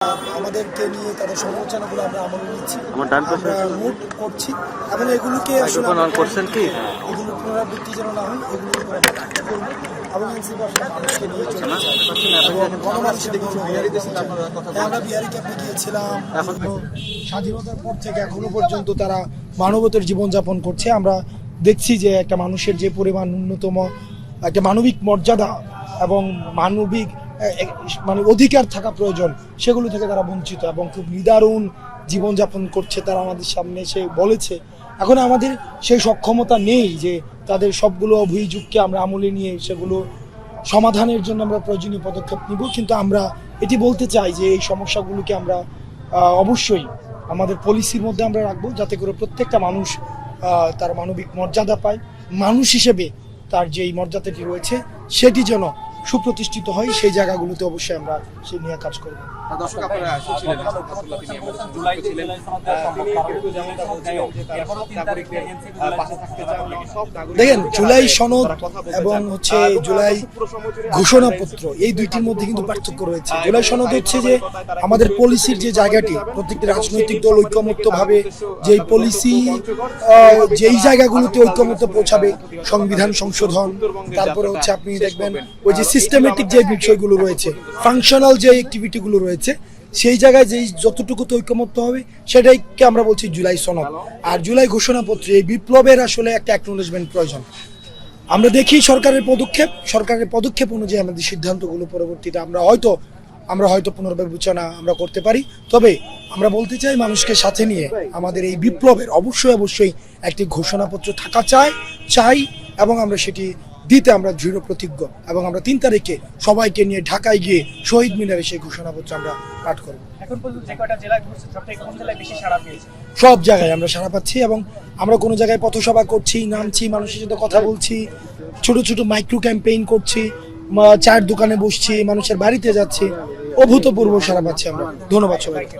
আমাদেরকে নিয়ে তাদের সমালোচনাগুলো আমরা আমলে নিচ্ছি, আমার ডান পাশে আমরা নোট করছি এবং এগুলোকে আসলে মাইক্রোফোন অন করছেন কি? এগুলো পুনরাবৃত্তি যেন না হয় এগুলোর উপর আমরা কাজ করব এবং এনসিপি আসলে মানুষকে নিয়ে চলছে এবং গণমানুষের দিকে আমরা বিহারি ক্যাম্পে গিয়েছিলাম। স্বাধীনতার পর থেকে এখনো পর্যন্ত তারা মানবতার জীবনযাপন করছে। আমরা দেখছি যে একটা মানুষের যে পরিমাণ ন্যূনতম একটা মানবিক মর্যাদা এবং মানবিক মানে অধিকার থাকা প্রয়োজন সেগুলো থেকে তারা বঞ্চিত এবং খুব নিদারুণ জীবনযাপন করছে। তারা আমাদের সামনে এসে বলেছে এখন আমাদের সেই সক্ষমতা নেই যে তাদের সবগুলো অভিযোগকে আমরা আমলে নিয়ে সেগুলো সমাধানের জন্য আমরা প্রয়োজনীয় পদক্ষেপ নিব, কিন্তু আমরা এটি বলতে চাই যে এই সমস্যাগুলোকে আমরা অবশ্যই আমাদের পলিসির মধ্যে আমরা রাখবো, যাতে করে প্রত্যেকটা মানুষ তার মানবিক মর্যাদা পায়, মানুষ হিসেবে তার যেই মর্যাদাটি রয়েছে সেটি যেন সুপ্রতিষ্ঠিত হয়। সেই জায়গাগুলোতে অবশ্যই আমরা সেই নিয়ে কাজ করব। দেখেন, জুলাই সনদ এবং হচ্ছে জুলাই ঘোষণাপত্র এই দুইটির মধ্যে কিন্তু পার্থক্য রয়েছে। জুলাই সনদ হচ্ছে যে আমাদের পলিসির যে জায়গাটি, প্রত্যেকটি রাজনৈতিক দল ঐক্যমত্যভাবে যেই পলিসি যেই জায়গাগুলোতে ঐক্যমত্য পৌঁছাবে, সংবিধান সংশোধন, তারপরে হচ্ছে আপনি দেখবেন ওই যে সিস্টেমেটিক যে বিষয়গুলো রয়েছে, ফাংশনাল যে অ্যাক্টিভিটিগুলো রয়েছে, সেই জায়গায় যেই যতটুকু ঐকমত্য হবে সেটাইকে আমরা বলছি জুলাই সনদ। আর জুলাই ঘোষণাপত্রে এই বিপ্লবের আসলে একটা অ্যাকনোলেজমেন্ট প্রয়োজন। আমরা দেখি সরকারের পদক্ষেপ অনুযায়ী আমাদের সিদ্ধান্তগুলো পরবর্তীতে আমরা হয়তো পুনর্বিবেচনা আমরা করতে পারি। তবে আমরা বলতে চাই মানুষকে সাথে নিয়ে আমাদের এই বিপ্লবের অবশ্যই একটি ঘোষণাপত্র থাকা চাই এবং আমরা সেটি দিতে আমরা দৃঢ় প্রতিজ্ঞ এবং আমরা 3 তারিখে সবাইকে নিয়ে ঢাকায় গিয়ে শহীদ মিনারে সেই ঘোষণাপত্র আমরা পাঠ করব। এখন পর্যন্ত যে কয়টা জেলায় ঘুরছে সবথেকে কোন জেলায় বেশি সাড়া পেয়েছে? সব জায়গায় আমরা সাড়া পাচ্ছি এবং আমরা কোনো জায়গায় পথসভা করছি, নামছি, মানুষের সাথে কথা বলছি, ছোট ছোট মাইক্রো ক্যাম্পেইন করছি, চায়ের দোকানে বসছি, মানুষের বাড়িতে যাচ্ছি, অভূতপূর্ব সাড়া পাচ্ছি আমরা। ধন্যবাদ সবাইকে।